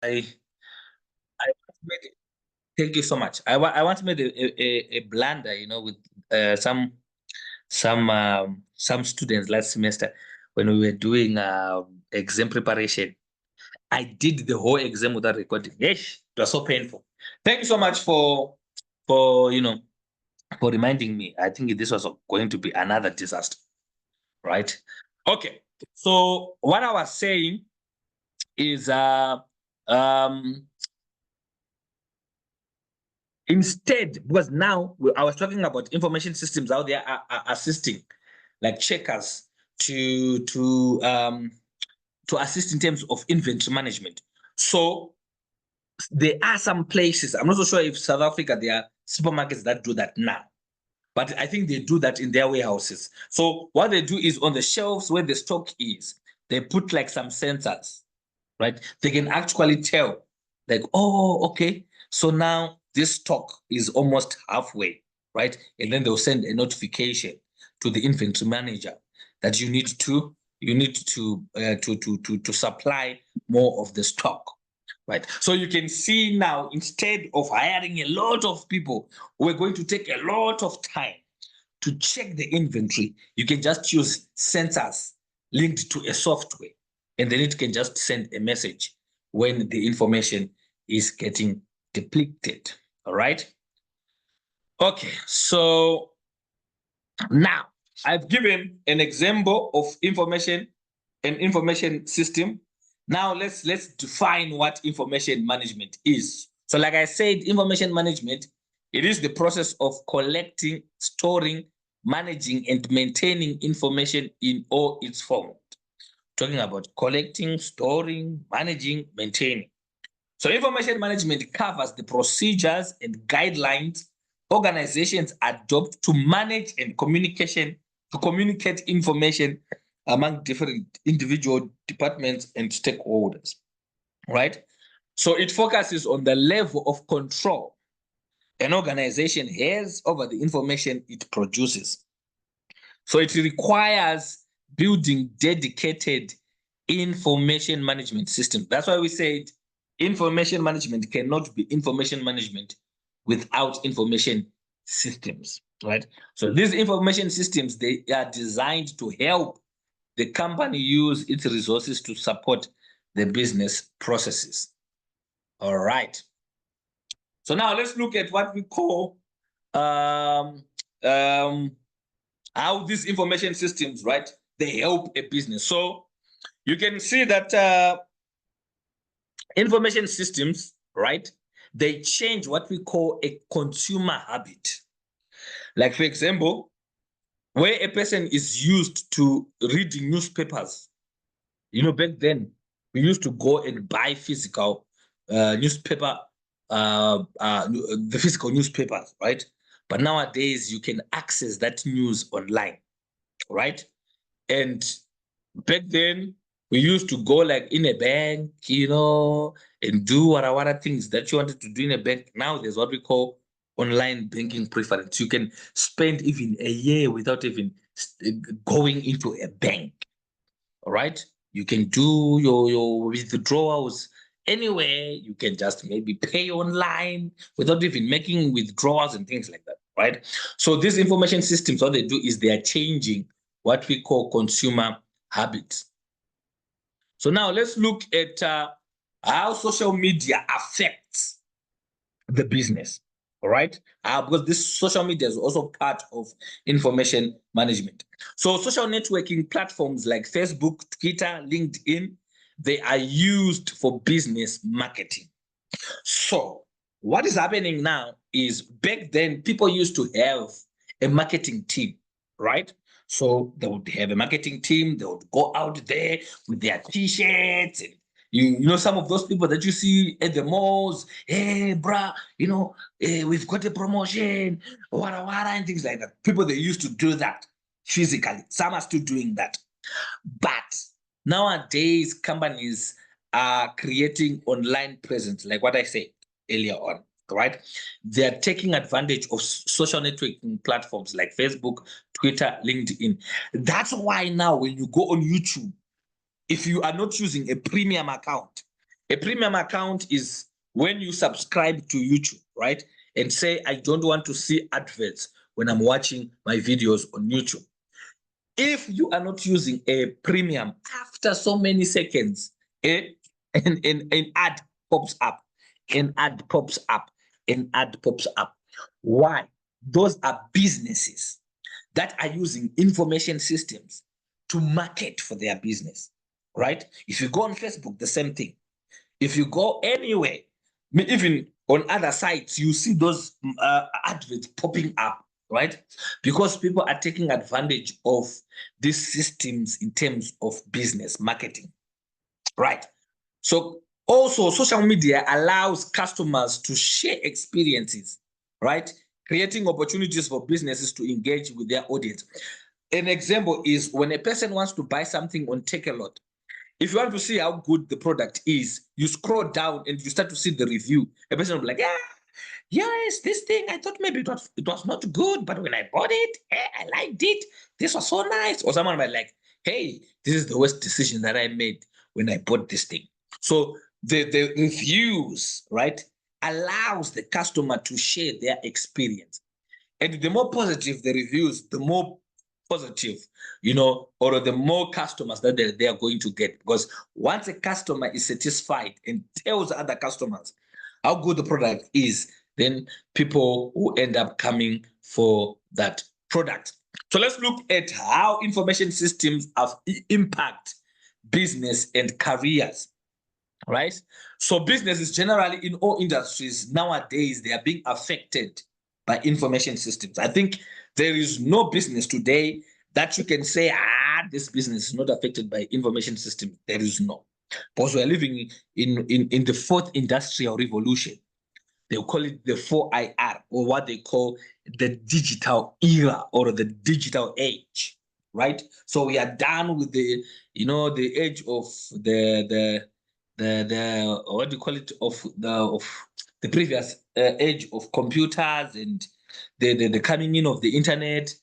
I made, thank you so much. I once made a blunder, you know, with some students last semester when we were doing exam preparation. I did the whole exam without recording. Yes, it was so painful. Thank you so much for for reminding me. I think this was going to be another disaster, right? Okay. So what I was saying is um instead, because now I was talking about information systems out there are assisting, like checkers, to assist in terms of inventory management. So there are some places, I'm not so sure if South Africa, there are supermarkets that do that now, but I think they do that in their warehouses. So what they do is on the shelves where the stock is, they put like some sensors, right? They can actually tell, like, oh, okay, so now this stock is almost halfway, right? And then they'll send a notification to the inventory manager that you need to supply more of the stock, right? So you can see now, instead of hiring a lot of people, we're going to take a lot of time to check the inventory. You can just use sensors linked to a software, and then it can just send a message when the information is getting depleted. All right. Okay. So now I've given an example of an information system. Now let's define what information management is. So like I said, information management, it is the process of collecting, storing, managing, and maintaining information in all its forms. Talking about collecting, storing, managing, maintaining. So information management covers the procedures and guidelines organizations adopt to manage and communicate information among different individual departments and stakeholders, right? So it focuses on the level of control an organization has over the information it produces. So it requires building dedicated information management systems. That's why we said information management cannot be information management without information systems, right? So these information systems, they are designed to help the company use its resources to support the business processes. All right. So now let's look at what we call um, um, how these information systems, right, they help a business. So you can see that information systems, right, they change what we call a consumer habit. Like, for example, where a person is used to reading newspapers, you know, back then we used to go and buy physical newspaper, the physical newspapers, right? But nowadays you can access that news online, right? And back then we used to go like in a bank, you know, and do what things that you wanted to do in a bank. Now there's what we call online banking preference. You can spend even a year without even going into a bank. All right. You can do your withdrawals anywhere. You can just maybe pay online without even making withdrawals and things like that. Right. So these information systems, what they do is they are changing what we call consumer habits. So now let's look at how social media affects the business. All right. Because this social media is also part of information management. So social networking platforms like Facebook, Twitter, LinkedIn, they are used for business marketing. So what is happening now is back then people used to have a marketing team, right? So they would have a marketing team, they would go out there with their t-shirts and you know, some of those people that you see at the malls, hey, bruh, you know, we've got a promotion, and things like that. People, they used to do that physically. Some are still doing that. But nowadays, companies are creating online presence, like what I said earlier on, right? They are taking advantage of social networking platforms like Facebook, Twitter, LinkedIn. That's why now when you go on YouTube, if you are not using a premium account, A premium account is when you subscribe to YouTube, right? And say, I don't want to see adverts when I'm watching my videos on YouTube. If you are not using a premium, after so many seconds, an ad pops up, an ad pops up, an ad pops up. Why? Those are businesses that are using information systems to market for their business, right? If you go on Facebook, the same thing. If you go anywhere, even on other sites, you see those adverts popping up, right? Because people are taking advantage of these systems in terms of business marketing, right? So also social media allows customers to share experiences, right? Creating opportunities for businesses to engage with their audience. An example is when a person wants to buy something on Take a Lot. If you want to see how good the product is, you scroll down and you start to see the review. A person will be like, yeah, yes, this thing, I thought maybe it was not good, but when I bought it, I liked it. This was so nice. Or someone might like, hey, this is the worst decision that I made when I bought this thing. So the reviews, right, allows the customer to share their experience. And the more positive the reviews, the more positive, or the more customers that they are going to get. Because once a customer is satisfied and tells other customers how good the product is, then people will end up coming for that product. So let's look at how information systems have impact business and careers, right? So businesses generally in all industries nowadays, they are being affected by information systems. I think there is no business today that you can say, this business is not affected by information systems. There is no. Because we're living in the fourth industrial revolution. They call it the 4IR, or what they call the digital era or the digital age, right? So we are done with the age of the what do you call it, of the previous age of computers and the coming in of the internet.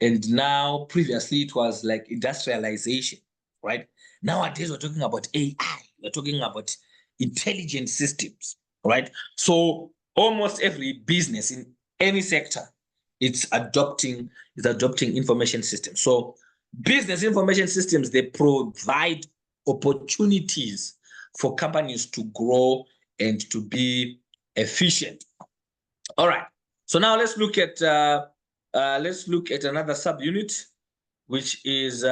And now previously it was like industrialization, right? Nowadays we're talking about AI, we're talking about intelligent systems, right? So almost every business in any sector, it's adopting information systems. So business information systems, they provide opportunities for companies to grow and to be efficient. All right. So now let's look at another subunit, which is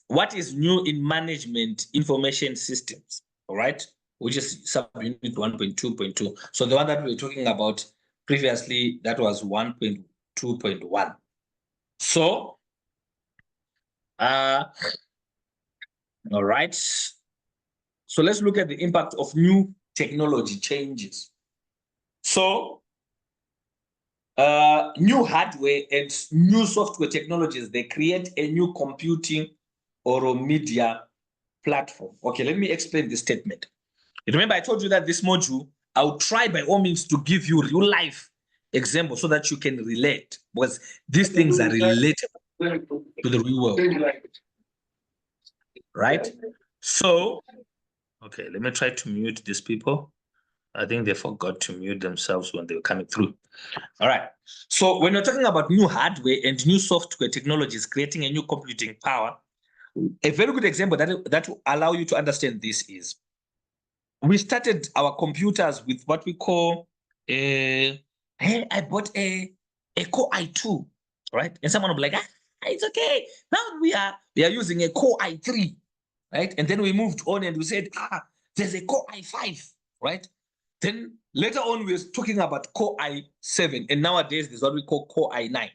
what is new in management information systems. All right, which is subunit 1.2.2. So the one that we were talking about previously, that was 1.2.1. So all right. So let's look at the impact of new technology changes. So new hardware and new software technologies, they create a new computing or a media platform. Okay, let me explain this statement. Remember, I told you that this module, I'll try by all means to give you real life examples so that you can relate, because these things are relatable to the real world. Right? So, okay, let me try to mute these people. I think they forgot to mute themselves when they were coming through. All right. So when we're talking about new hardware and new software technologies creating a new computing power, a very good example that will allow you to understand this is, we started our computers with what we call hey, I bought a Core i2, right? And someone will be like, it's okay. Now we are using a Core i3, right? And then we moved on and we said, there's a Core i5, right? Then later on, we were talking about Core i7, and nowadays there's what we call Core i9.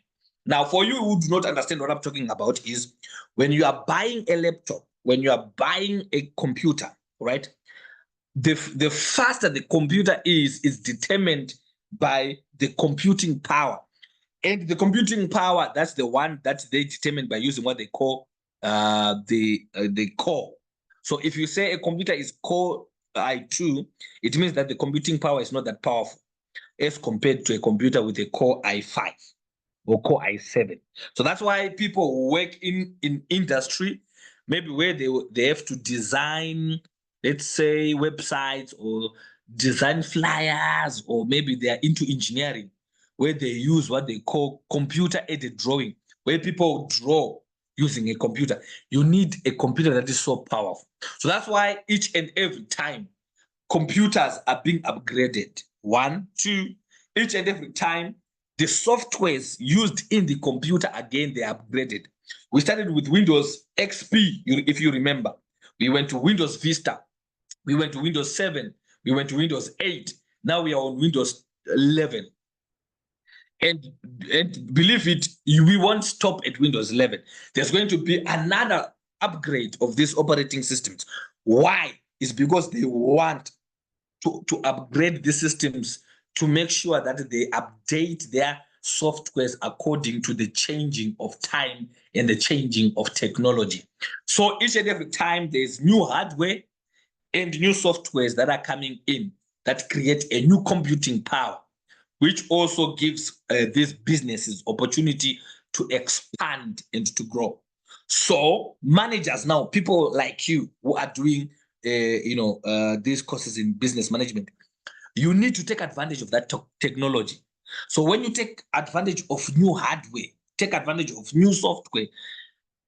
Now, for you who do not understand what I'm talking about, is when you are buying a laptop, when you are buying a computer, right? The faster the computer is determined by the computing power. And the computing power, that's the one that they determine by using what they call the core. So if you say a computer is Core i2, it means that the computing power is not that powerful as compared to a computer with a Core i5 or Core i7. So that's why people who work in industry, maybe where they have to design, let's say, websites or design flyers, or maybe they are into engineering, where they use what they call computer-aided drawing, where people draw using a computer. You need a computer that is so powerful. So that's why each and every time computers are being upgraded. 1, 2, each and every time the softwares used in the computer, again, they are upgraded. We started with Windows XP, if you remember. We went to Windows Vista. We went to Windows 7. We went to Windows 8. Now we are on Windows 11. And believe it, we won't stop at Windows 11. There's going to be another upgrade of these operating systems. Why? It's because they want to upgrade the systems to make sure that they update their softwares according to the changing of time and the changing of technology. So each and every time there's new hardware and new softwares that are coming in that create a new computing power, which also gives these businesses opportunity to expand and to grow. So managers now, people like you who are doing these courses in business management, you need to take advantage of that technology. So when you take advantage of new hardware, take advantage of new software,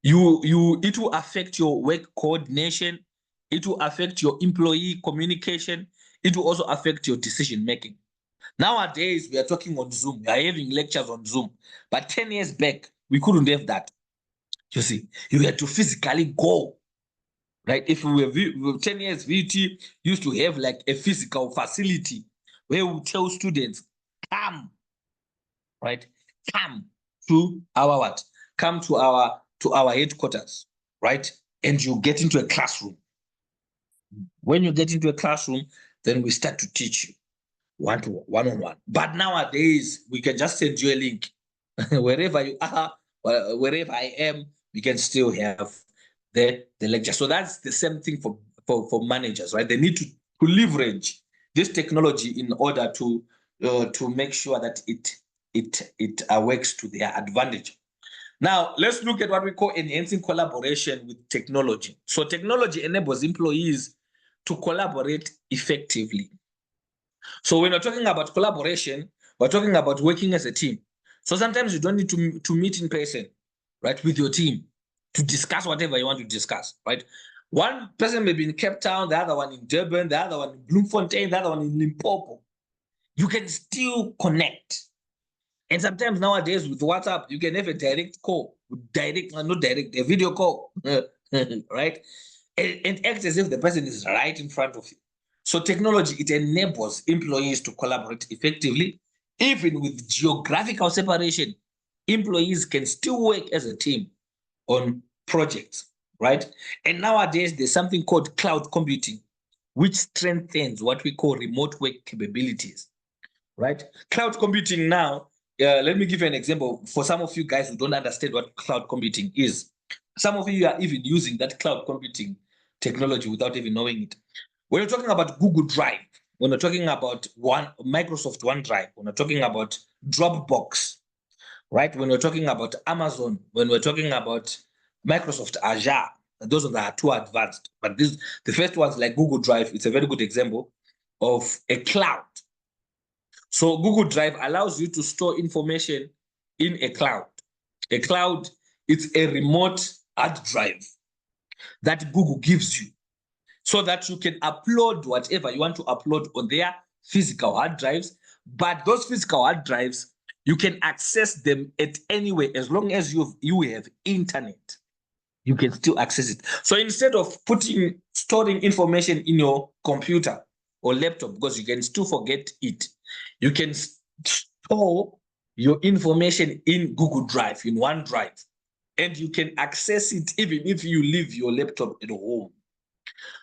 it will affect your work coordination, it will affect your employee communication, it will also affect your decision making. Nowadays, we are talking on Zoom, we are having lectures on Zoom, but 10 years back, we couldn't have that. You see, you had to physically go. Right? If we were 10 years, VT used to have like a physical facility where we tell students, come, right? Come to our what? Come to our headquarters, right? And you get into a classroom. When you get into a classroom, then we start to teach you one-on-one. But nowadays, we can just send you a link. Wherever you are, wherever I am, we can still have the lecture. So that's the same thing for managers, right? They need to leverage this technology in order to make sure that it works to their advantage. Now, let's look at what we call enhancing collaboration with technology. So technology enables employees to collaborate effectively. So when we're talking about collaboration, we're talking about working as a team. So sometimes you don't need to meet in person, right, with your team to discuss whatever you want to discuss, right? One person may be in Cape Town, the other one in Durban, the other one in Bloemfontein, the other one in Limpopo. You can still connect. And sometimes nowadays with WhatsApp, you can have a direct call, a video call, right? And act as if the person is right in front of you. So technology, it enables employees to collaborate effectively. Even with geographical separation, employees can still work as a team on projects, right? And nowadays, there's something called cloud computing, which strengthens what we call remote work capabilities, right? Cloud computing now, let me give you an example for some of you guys who don't understand what cloud computing is. Some of you are even using that cloud computing technology without even knowing it. When you're talking about Google Drive, when we're talking about Microsoft OneDrive, when we're talking about Dropbox, right? When we're talking about Amazon, when we're talking about Microsoft Azure, those are too advanced. But the first ones like Google Drive, it's a very good example of a cloud. So Google Drive allows you to store information in a cloud. A cloud, it's a remote hard drive that Google gives you so that you can upload whatever you want to upload on their physical hard drives. But those physical hard drives, you can access them at anywhere as long as you have internet. You can still access it. So instead of storing information in your computer or laptop, because you can still forget it, you can store your information in Google Drive, in OneDrive, and you can access it even if you leave your laptop at home.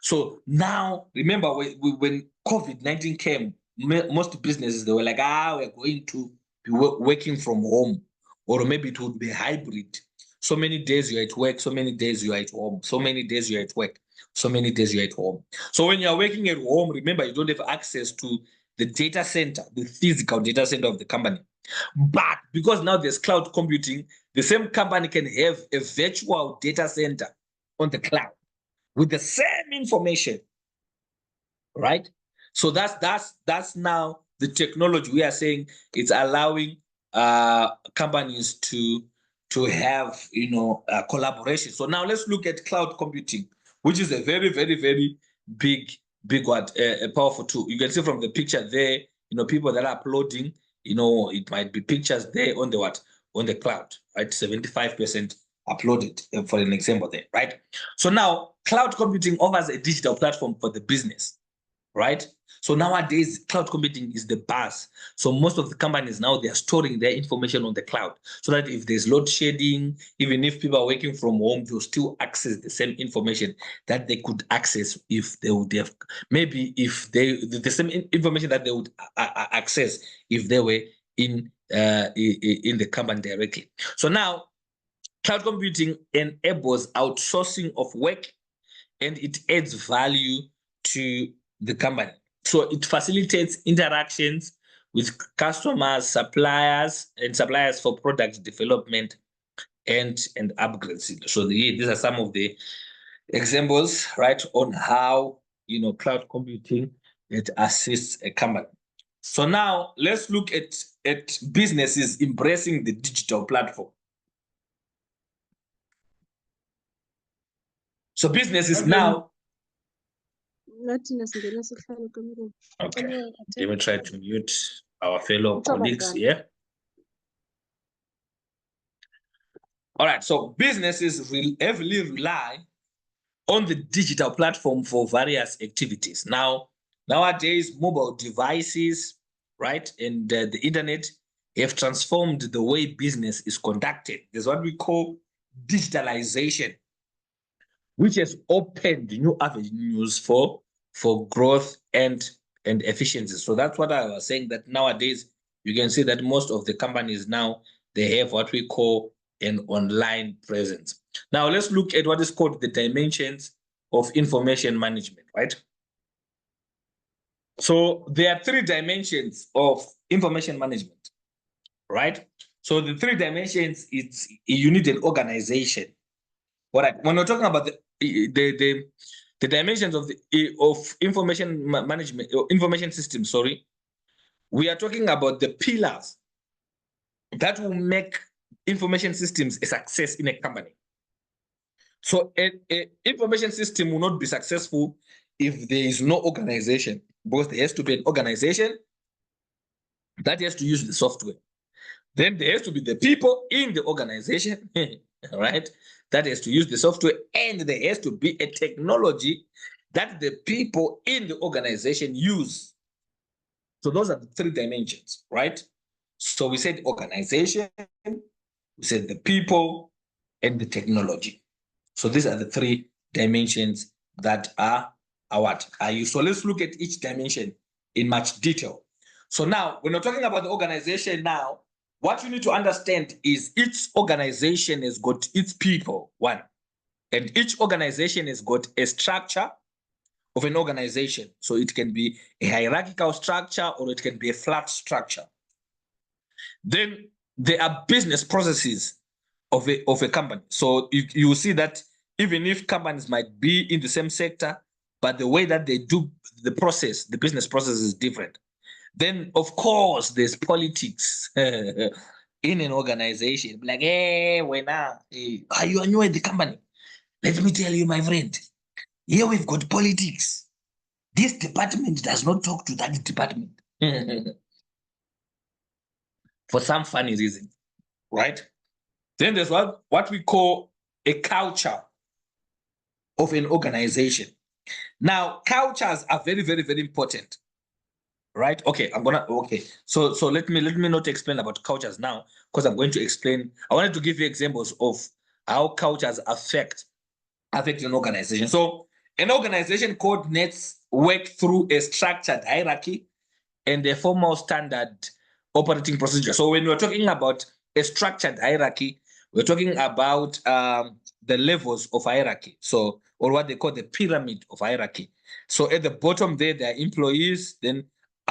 So now, remember when COVID-19 came, most businesses, they were like, we're going to be working from home, or maybe it would be hybrid. So many days you're at work, so many days you're at home, so many days you're at work, so many days you're at home. So when you're working at home, remember, you don't have access to the data center, the physical data center of the company. But because now there's cloud computing, the same company can have a virtual data center on the cloud with the same information, right? So that's now the technology we are saying it's allowing companies to have collaboration. So now let's look at cloud computing, which is a very, very, very big one, a powerful tool. You can see from the picture there, people that are uploading, it might be pictures there on the cloud, right? 75% uploaded, for an example there, right? So now cloud computing offers a digital platform for the business, right? So nowadays, cloud computing is the buzz. So most of the companies now, they are storing their information on the cloud so that if there's load shedding, even if people are working from home, they'll still access the same information that they could access if they would have, maybe if the same information that they would access if they were in the company directly. So now, cloud computing enables outsourcing of work and it adds value to the company. So it facilitates interactions with customers, suppliers for product development and upgrades. So these are some of the examples, right, on how cloud computing it assists a company. So now let's look at businesses embracing the digital platform. So businesses now. Okay, let me try to mute our fellow colleagues here. All right, so businesses will heavily rely on the digital platform for various activities. Nowadays, mobile devices, right, and the internet have transformed the way business is conducted. There's what we call digitalization, which has opened new avenues for growth and efficiency. So that's what I was saying, that nowadays you can see that most of the companies now, they have what we call an online presence. Now let's look at what is called the dimensions of information management, right? So there are 3 dimensions of information management, right? So the 3 dimensions, you need an organization. All right, when we're talking about the dimensions of information management or information system, we are talking about the pillars that will make information systems a success in a company. So an information system will not be successful if there is no organization, because there has to be an organization that has to use the software. Then there has to be the people in the organization, right? That has to use the software, and there has to be a technology that the people in the organization use. So those are the 3 dimensions, right? So we said organization, we said the people, and the technology. So these are the 3 dimensions that are used. So let's look at each dimension in much detail. So now, when we're talking about the organization now, what you need to understand is each organization has got its people, one. And each organization has got a structure of an organization. So it can be a hierarchical structure or it can be a flat structure. Then there are business processes of a company. So you will see that even if companies might be in the same sector, but the way that they do the business process is different. Then, of course, there's politics in an organization. Like, hey, are you new at the company? Let me tell you, my friend, here we've got politics. This department does not talk to that department. For some funny reason, right? Then there's what we call a culture of an organization. Now, cultures are very, very, very important. Right? Okay, So let me not explain about cultures now, because I'm going to explain. I wanted to give you examples of how cultures affect an organization. So an organization coordinates work through a structured hierarchy and a formal standard operating procedure. So when we're talking about a structured hierarchy, we're talking about the levels of hierarchy. So, or what they call the pyramid of hierarchy. So at the bottom there are employees. Then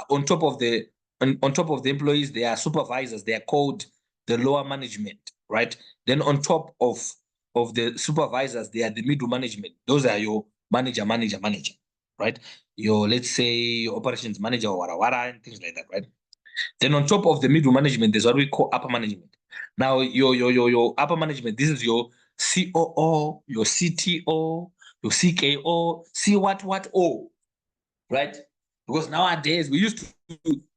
on top of the employees, there are supervisors. They are called the lower management, right? Then on top of of the supervisors, they are the middle management. Those are your manager, right? Your, let's say, your operations manager or wara and things like that, right? Then on top of the middle management, there's what we call upper management. Now, your upper management, this is your COO, your CTO, your CKO, see what O, right? Because nowadays we used to,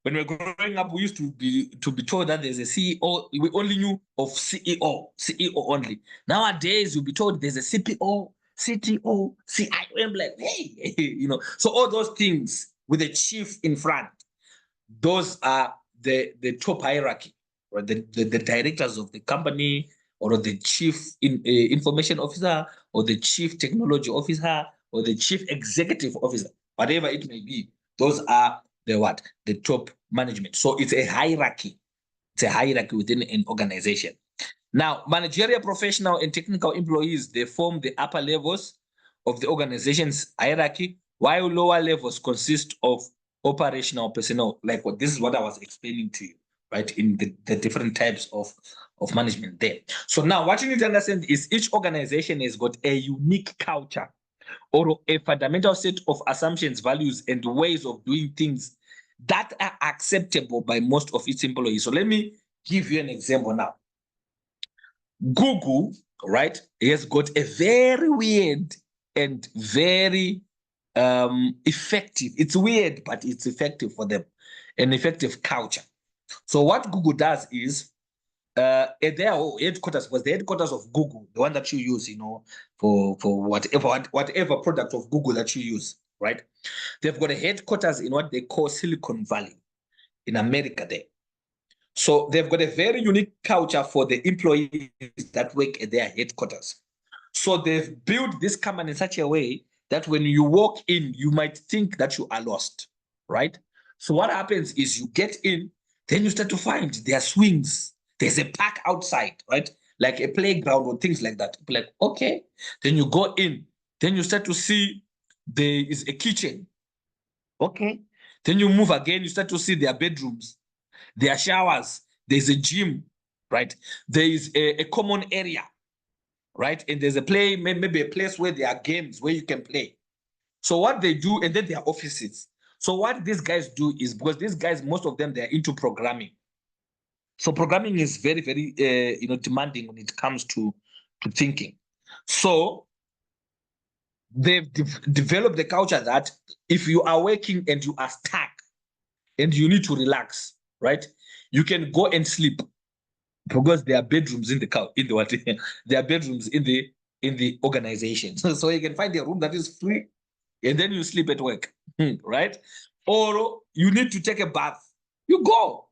when we were growing up, we used to be told that there's a CEO. We only knew of CEO only. Nowadays you'll be told there's a CPO, CTO, CIO. I'm like, hey, So all those things with a chief in front, those are the top hierarchy, or the directors of the company, or the chief information officer, or the chief technology officer, or the chief executive officer, whatever it may be. Those are the top management. So it's a hierarchy. It's a hierarchy within an organization. Now, managerial, professional, and technical employees, they form the upper levels of the organization's hierarchy, while lower levels consist of operational personnel. Like this is what I was explaining to you, right? In the different types of management there. So now what you need to understand is each organization has got a unique culture, or a fundamental set of assumptions, values, and ways of doing things that are acceptable by most of its employees. So let me give you an example now. Google, right, has got a very weird and very effective. It's weird, but it's effective for them. An effective culture. So what Google does is, at their headquarters, was the headquarters of Google, the one that you use, for whatever product of Google that you use, right? They've got a headquarters in what they call Silicon Valley in America there. So they've got a very unique culture for the employees that work at their headquarters. So they've built this company in such a way that when you walk in, you might think that you are lost, right? So what happens is you get in, then you start to find there are swings. There's a park outside, right? Like a playground or things like that. Like, okay. Then you go in, then you start to see there is a kitchen. Okay. Then you move again, you start to see their bedrooms, their showers, there's a gym, right? There is a common area, right? And there's maybe a place where there are games where you can play. So what they do, and then their offices. So what these guys do is, because these guys, most of them, they're into programming. So programming is very, very, demanding when it comes to thinking. So they've developed the culture that if you are working and you are stuck and you need to relax, right? You can go and sleep, because there are bedrooms in the there are bedrooms in the organization. So you can find a room that is free, and then you sleep at work, right? Or you need to take a bath, you go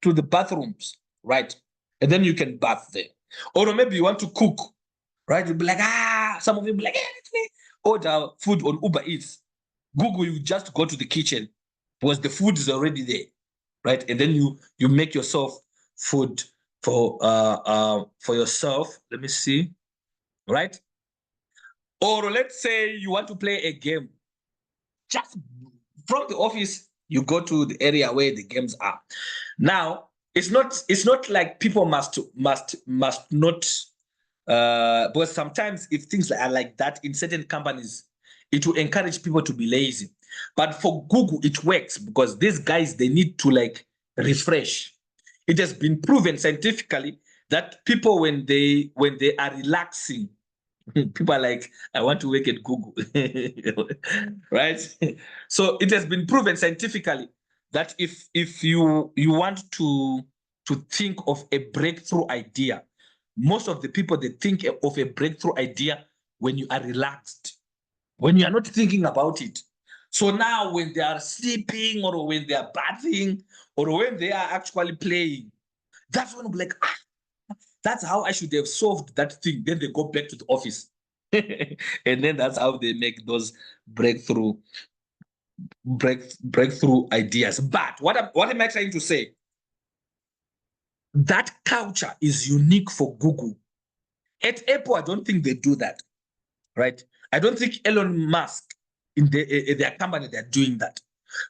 to the bathrooms, right? And then you can bath there. Or maybe you want to cook, right? You'll be like, some of you be like, let me order food on Uber Eats. Google, you just go to the kitchen because the food is already there, right? And then you make yourself food for yourself. Let me see, right? Or let's say you want to play a game. Just from the office, you go to the area where the games are. Now, it's not like people must not, because sometimes if things are like that in certain companies, it will encourage people to be lazy. But for Google, it works because these guys, they need to refresh. It has been proven scientifically that people, when they are relaxing, people are like, I want to work at Google, right? So it has been proven scientifically that if you want to think of a breakthrough idea, most of the people, they think of a breakthrough idea when you are relaxed, when you are not thinking about it. So now when they are sleeping, or when they are bathing, or when they are actually playing, that's when I'm like, that's how I should have solved that thing. Then they go back to the office. And then that's how they make those breakthrough ideas. But what am I trying to say? That culture is unique for Google. At Apple, I don't think they do that, right? I don't think Elon Musk in their company, they're doing that,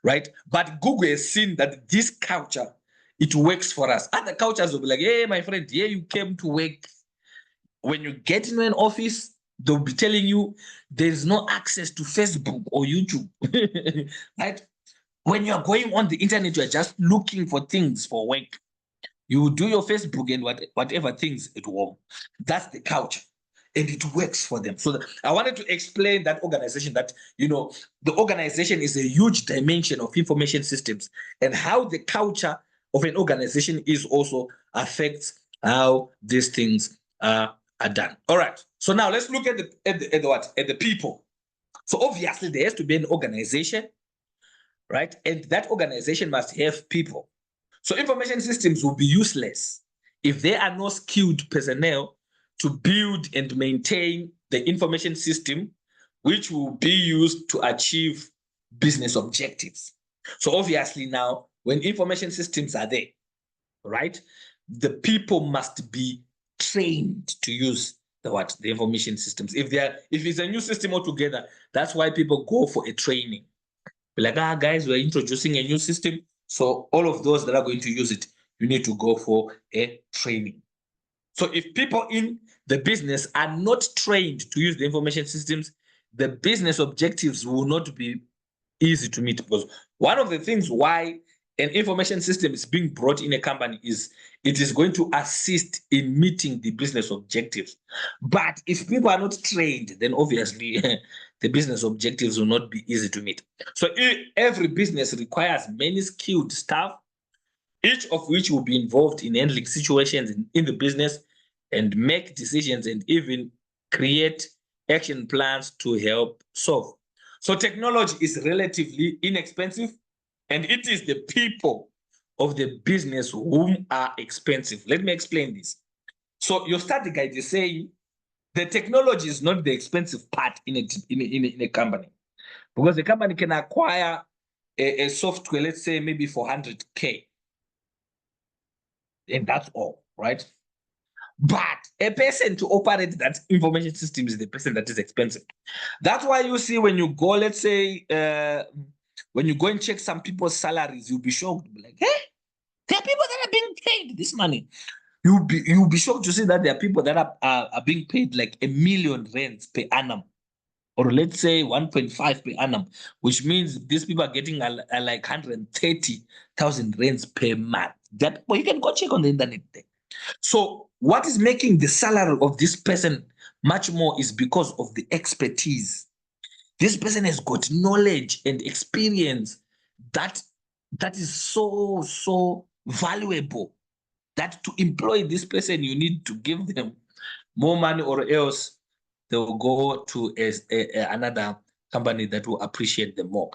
right? But Google has seen that this culture, it works for us. Other cultures will be like, hey, my friend, here you came to work. when you get into an office, they'll be telling you there's no access to Facebook or YouTube. Right? When you're going on the internet, you're just looking for things for work. You do your Facebook and whatever things at home. That's the culture. And it works for them. So I wanted to explain that organization that, the organization is a huge dimension of information systems, and how the culture of an organization is also affects how these things are done. All right. So now let's look at the people. So obviously there has to be an organization, right? And that organization must have people. So information systems will be useless if there are no skilled personnel to build and maintain the information system, which will be used to achieve business objectives. So obviously now, when information systems are there, right, the people must be trained to use the information systems. If it's a new system altogether, that's why people go for a training. Be like, guys, we're introducing a new system. So all of those that are going to use it, you need to go for a training. So if people in the business are not trained to use the information systems, the business objectives will not be easy to meet. Because one of the things why an information system is being brought in a company is it is going to assist in meeting the business objectives. But if people are not trained, then obviously the business objectives will not be easy to meet. So every business requires many skilled staff, each of which will be involved in handling situations in the business and make decisions and even create action plans to help solve. So technology is relatively inexpensive, and it is the people of the business whom are expensive. Let me explain this. So your study guide is saying the technology is not the expensive part in a company, because the company can acquire a software, let's say maybe for 100K, and that's all, right? But a person to operate that information system is the person that is expensive. That's why you see when you go, let's say, when you go and check some people's salaries, you'll be shocked. Be like, hey, there are people that are being paid this money. You'll be shocked to see that there are people that are being paid like R1 million per annum, or let's say 1.5 per annum, which means these people are getting like 130,000 rands per month. That, well, you can go check on the internet there. So what is making the salary of this person much more is because of the expertise. This person has got knowledge and experience that is so valuable, that to employ this person, you need to give them more money, or else they will go to another company that will appreciate them more.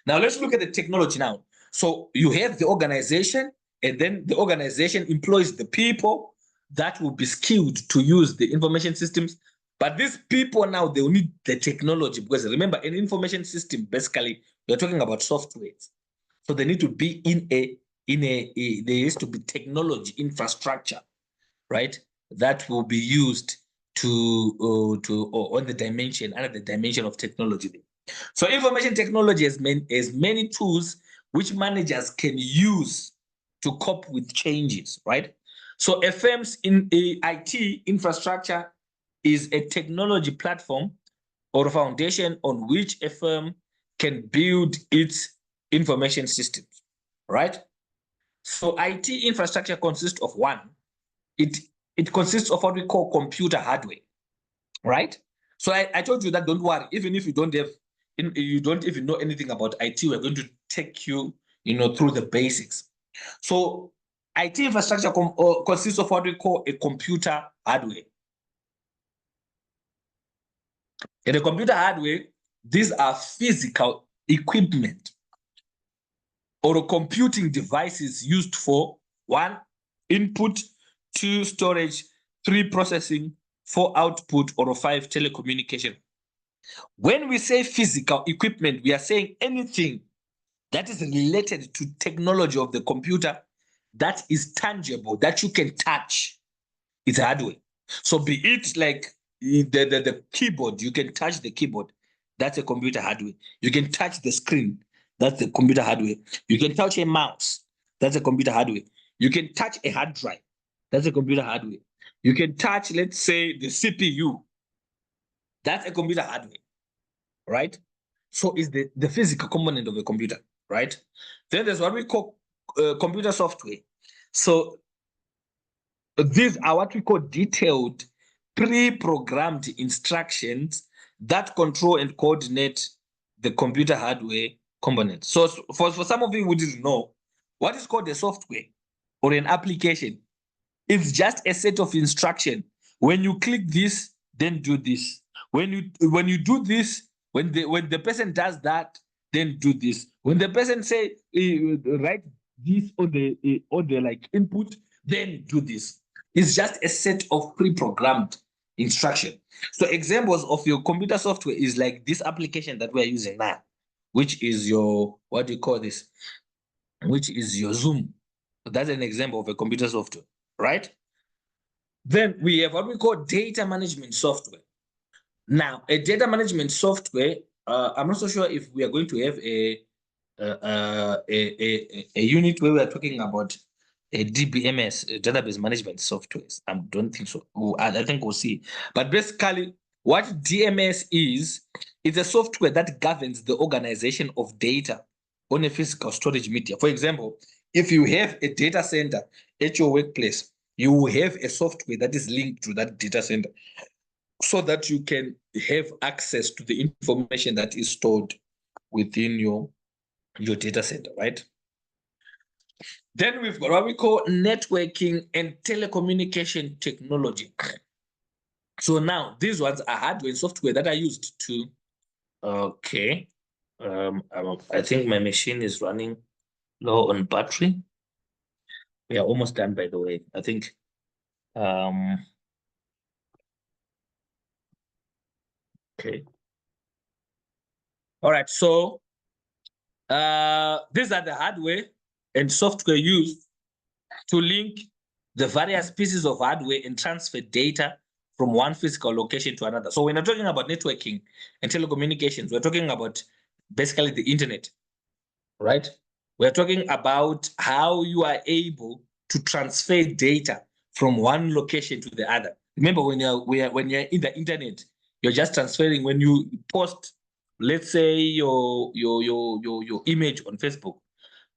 Now let's look at the technology now. So you have the organization, and then the organization employs the people that will be skilled to use the information systems. But these people now, they will need the technology, because remember, an information system, basically, we're talking about softwares. So they need to be there has to be technology infrastructure, right? That will be used under the dimension of technology. So information technology has many tools which managers can use to cope with changes, right? So a firm's IT infrastructure is a technology platform or a foundation on which a firm can build its information systems, right? So IT infrastructure consists of it consists of what we call computer hardware, right? So I told you that don't worry, even if you don't even know anything about IT, we're going to take you, through the basics. So IT infrastructure consists of what we call a computer hardware. In the computer hardware, these are physical equipment or computing devices used for 1, input, 2, storage, 3, processing, 4, output, or 5, telecommunication. When we say physical equipment, we are saying anything that is related to technology of the computer that is tangible, that you can touch. It's hardware. So be it like the keyboard, you can touch the keyboard. That's a computer hardware. You can touch the screen. That's the computer hardware. You can touch a mouse. That's a computer hardware. You can touch a hard drive. That's a computer hardware. You can touch, let's say, the CPU. That's a computer hardware, right? So is the physical component of a computer, right? Then there's what we call computer software. So these are what we call detailed, pre-programmed instructions that control and coordinate the computer hardware components. So for some of you who didn't know, what is called a software or an application, it's just a set of instructions. When you click this, then do this. When you do this, when the person does that, then do this. When the person say write this on the like input, then do this. It's just a set of pre-programmed instruction. So examples of your computer software is like this application that we're using now, which is your, what do you call this? Which is your Zoom. So that's an example of a computer software, right? Then we have what we call data management software. Now, a data management software, I'm not so sure if we are going to have a unit where we are talking about a DBMS, a database management software. I don't think so. I think we'll see. But basically, what DMS is, it's a software that governs the organization of data on a physical storage media. For example, if you have a data center at your workplace, you will have a software that is linked to that data center so that you can have access to the information that is stored within your data center, right? Then we've got what we call networking and telecommunication technology. So now these ones are hardware and software that are used to, okay. I think my machine is running low on battery. We are almost done, by the way. I think, okay. All right, so these are the hardware and software used to link the various pieces of hardware and transfer data from one physical location to another. So when we're talking about networking and telecommunications, we're talking about basically the internet, right? We're talking about how you are able to transfer data from one location to the other. Remember, when you're in the internet, you're just transferring. When you post, let's say your image on Facebook,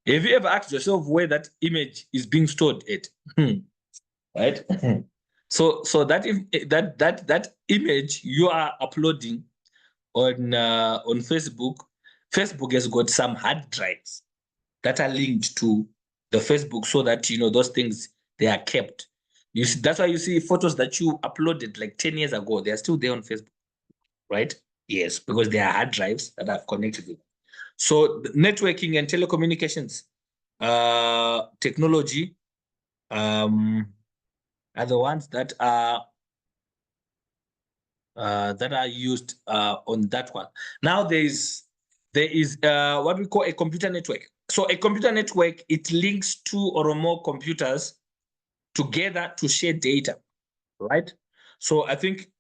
have you ever asked yourself where that image is being stored at? Right? So that image you are uploading on Facebook, Facebook has got some hard drives that are linked to the Facebook so that those things, they are kept. You see, that's why you see photos that you uploaded like 10 years ago, they are still there on Facebook, right? Yes, because they are hard drives that are connected with. So networking and telecommunications technology are the ones that are used on that one. Now there is what we call a computer network. So a computer network, it links two or more computers together to share data, right? So I think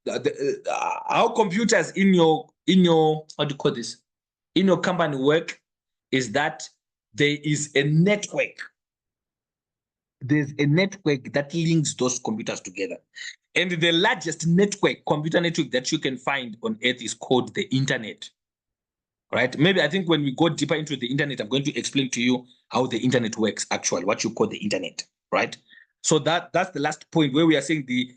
how computers in your what do you call this, in your company work is that there is a network. There's a network that links those computers together. And the largest network, computer network that you can find on Earth is called the internet, right? Maybe I think when we go deeper into the internet, I'm going to explain to you how the internet works, actually, what you call the internet, right? So that's the last point where we are saying the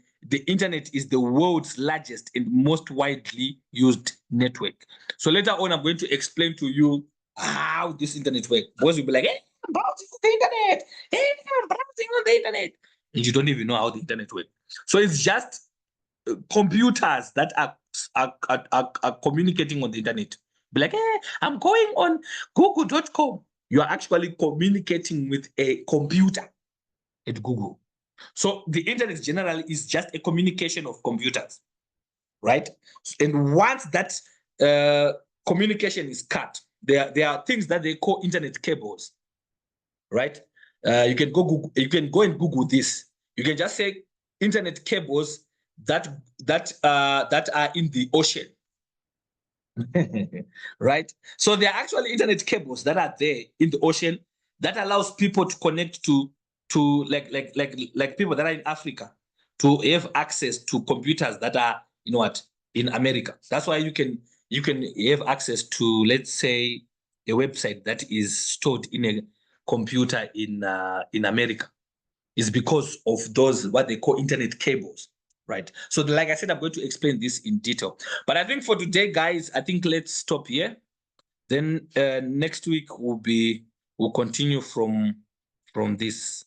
internet is the world's largest and most widely used network. So later on, I'm going to explain to you how this internet works. Because you'll be like, hey, I'm browsing on the internet. Hey, I'm browsing on the internet. And you don't even know how the internet works. So it's just computers that are communicating on the internet. Be like, hey, I'm going on google.com. You are actually communicating with a computer at Google. So the internet generally is just a communication of computers, right? And once that communication is cut, there are things that they call internet cables, right? You can go and Google this. You can just say internet cables that are in the ocean. Right? So there are actually internet cables that are there in the ocean that allows people to connect to like people that are in Africa. to have access to computers that are, you know what, in America. That's why you can have access to, let's say, a website that is stored in a computer in America. Is because of those what they call internet cables, right? So like I said, I'm going to explain this in detail. But I think for today, guys, I think let's stop here. Then next week we'll continue from this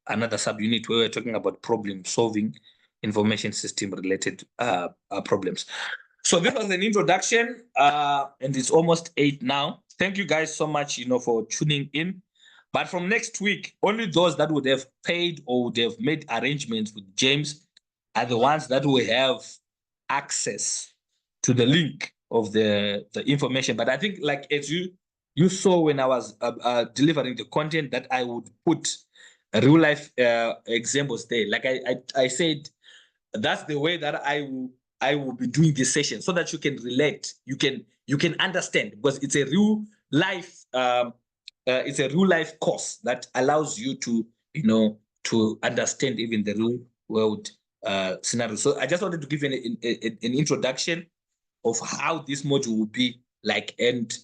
another subunit where we're talking about problem solving, information system related problems. So this was an introduction, and it's almost 8 now. Thank you guys so much, for tuning in. But from next week, only those that would have paid or would have made arrangements with James are the ones that will have access to the link of the information. But I think, like as you saw when I was delivering the content, that I would put real life examples there. Like I said, that's the way that I will be doing this session, so that you can relate, you can understand, because it's a real life course that allows you to to understand even the real world scenario. So I just wanted to give you an introduction of how this module will be like, and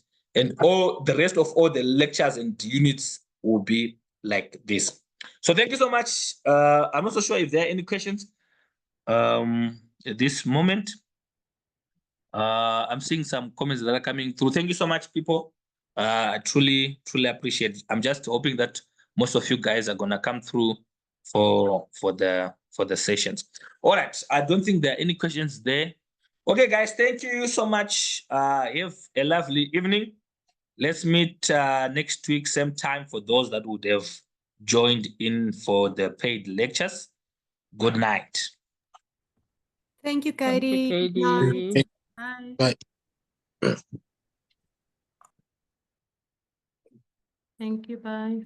all the rest of all the lectures and units will be like this. So thank you so much. I'm not so sure if there are any questions at this moment. I'm seeing some comments that are coming through. Thank you so much, people. I truly appreciate it. I'm just hoping that most of you guys are gonna come through for the sessions. All right. I don't think there are any questions there. Okay, guys, thank you so much. Have a lovely evening. Let's meet next week, same time, for those that would have joined in for the paid lectures. Good night. Thank you, Katie. Bye. Bye. Thank you. Bye.